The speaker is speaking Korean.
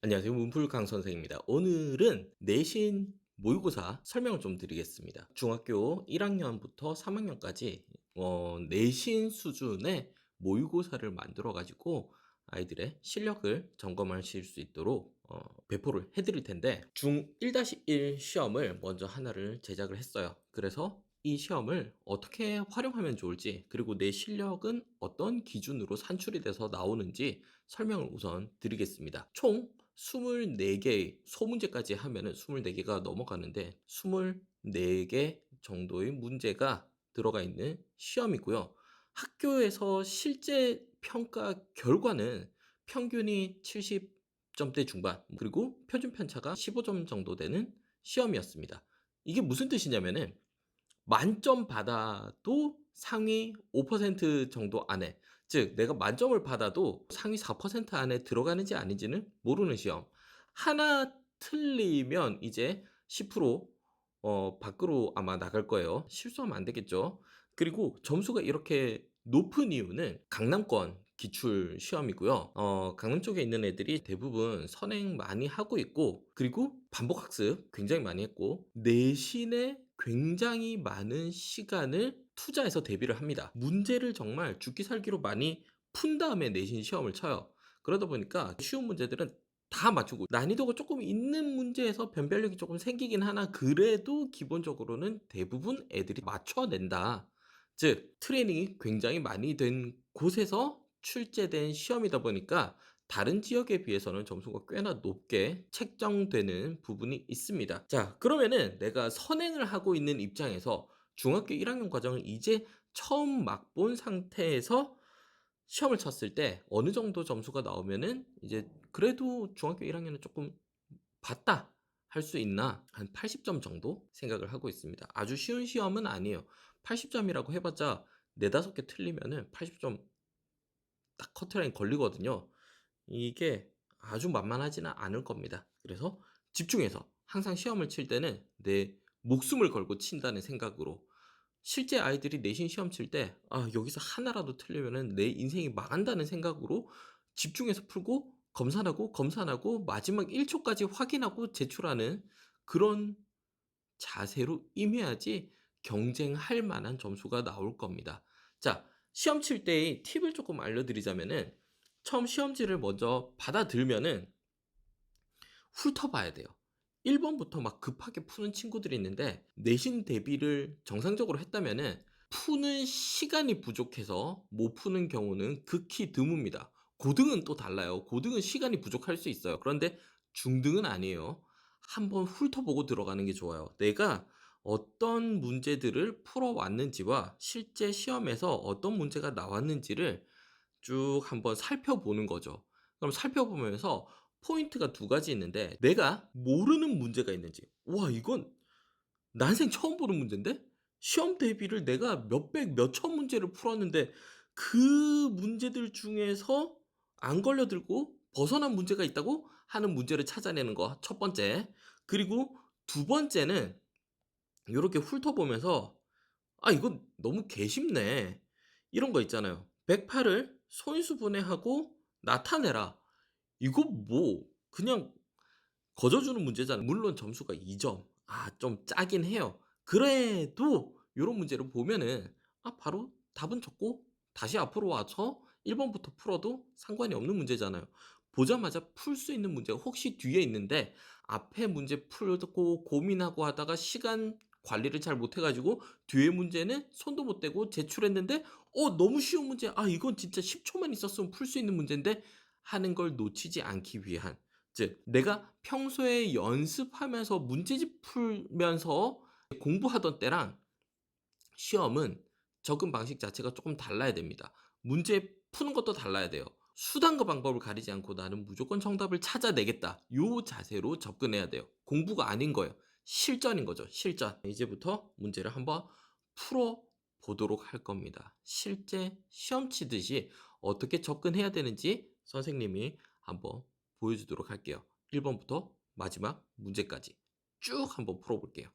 안녕하세요. 문풀강 선생입니다. 오늘은 내신 모의고사 설명을 좀 드리겠습니다. 중학교 1학년부터 3학년까지 내신 수준의 모의고사를 만들어 가지고 아이들의 실력을 점검하실 수 있도록 배포를 해드릴 텐데, 중1-1 시험을 먼저 하나를 제작을 했어요. 그래서 이 시험을 어떻게 활용하면 좋을지, 그리고 내 실력은 어떤 기준으로 산출이 돼서 나오는지 설명을 우선 드리겠습니다. 총 24개, 소문제까지 하면은 24개가 넘어가는데 24개 정도의 문제가 들어가 있는 시험이고요. 학교에서 실제 평가 결과는 평균이 70점대 중반, 그리고 표준 편차가 15점 정도 되는 시험이었습니다. 이게 무슨 뜻이냐면은 만점 받아도 상위 5% 정도 안에, 즉 내가 만점을 받아도 상위 4% 안에 들어가는지 아닌지는 모르는 시험. 하나 틀리면 이제 10% 밖으로 아마 나갈 거예요. 실수하면 안 되겠죠. 그리고 점수가 이렇게 높은 이유는 강남권 기출 시험이고요. 강남 쪽에 있는 애들이 대부분 선행 많이 하고 있고, 그리고 반복 학습 굉장히 많이 했고, 내신에 굉장히 많은 시간을 투자해서 대비를 합니다. 문제를 정말 죽기 살기로 많이 푼 다음에 내신 시험을 쳐요. 그러다 보니까 쉬운 문제들은 다 맞추고, 난이도가 조금 있는 문제에서 변별력이 조금 생기긴 하나 그래도 기본적으로는 대부분 애들이 맞춰낸다. 즉 트레이닝이 굉장히 많이 된 곳에서 출제된 시험이다 보니까 다른 지역에 비해서는 점수가 꽤나 높게 책정되는 부분이 있습니다. 자, 그러면은 내가 선행을 하고 있는 입장에서 중학교 1학년 과정을 이제 처음 맛본 상태에서 시험을 쳤을 때 어느 정도 점수가 나오면은 이제 그래도 중학교 1학년은 조금 봤다 할 수 있나? 한 80점 정도 생각을 하고 있습니다. 아주 쉬운 시험은 아니에요. 80점이라고 해봤자 4-5개 틀리면은 80점 딱 커트라인 걸리거든요. 이게 아주 만만하지는 않을 겁니다. 그래서 집중해서 항상 시험을 칠 때는 내 목숨을 걸고 친다는 생각으로, 실제 아이들이 내신 시험 칠 때 여기서 하나라도 틀리면은 내 인생이 망한다는 생각으로 집중해서 풀고 검산하고 마지막 1초까지 확인하고 제출하는 그런 자세로 임해야지 경쟁할 만한 점수가 나올 겁니다. 자, 시험 칠 때의 팁을 조금 알려드리자면은, 처음 시험지를 먼저 받아들면은 훑어봐야 돼요. 1번부터 막 급하게 푸는 친구들이 있는데, 내신 대비를 정상적으로 했다면은 푸는 시간이 부족해서 못 푸는 경우는 극히 드뭅니다. 고등은 또 달라요. 고등은 시간이 부족할 수 있어요. 그런데 중등은 아니에요. 한번 훑어보고 들어가는 게 좋아요. 내가 어떤 문제들을 풀어왔는지와 실제 시험에서 어떤 문제가 나왔는지를 쭉 한번 살펴보는 거죠. 그럼 살펴보면서 포인트가 두 가지 있는데, 내가 모르는 문제가 있는지, 와 이건 난생 처음 보는 문제인데 시험 대비를 내가 몇백 몇천 문제를 풀었는데 그 문제들 중에서 안 걸려들고 벗어난 문제가 있다고 하는 문제를 찾아내는 거 첫 번째. 그리고 두 번째는 요렇게 훑어보면서 이건 너무 개쉽네, 이런 거 있잖아요. 108을 소인수분해하고 나타내라. 이거 뭐 그냥 거저주는 문제잖아요. 물론 점수가 2점. 좀 짜긴 해요. 그래도 요런 문제를 보면은 바로 답은 적고 다시 앞으로 와서 1 번부터 풀어도 상관이 없는 문제잖아요. 보자마자 풀 수 있는 문제가 혹시 뒤에 있는데, 앞에 문제 풀고 고민하고 하다가 시간 관리를 잘 못해 가지고 뒤에 문제는 손도 못 대고 제출했는데 너무 쉬운 문제, 이건 진짜 10초만 있었으면 풀 수 있는 문제인데 하는 걸 놓치지 않기 위한, 즉 내가 평소에 연습하면서 문제집 풀면서 공부하던 때랑 시험은 접근 방식 자체가 조금 달라야 됩니다. 문제 푸는 것도 달라야 돼요. 수단과 방법을 가리지 않고 '나는 무조건 정답을 찾아내겠다.' 요 자세로 접근해야 돼요. 공부가 아닌 거예요. 실전인 거죠, 실전. 이제부터 문제를 한번 풀어 보도록 할 겁니다. 실제 시험 치듯이 어떻게 접근해야 되는지 선생님이 한번 보여주도록 할게요. 1 번부터 마지막 문제까지 쭉 한번 풀어 볼게요.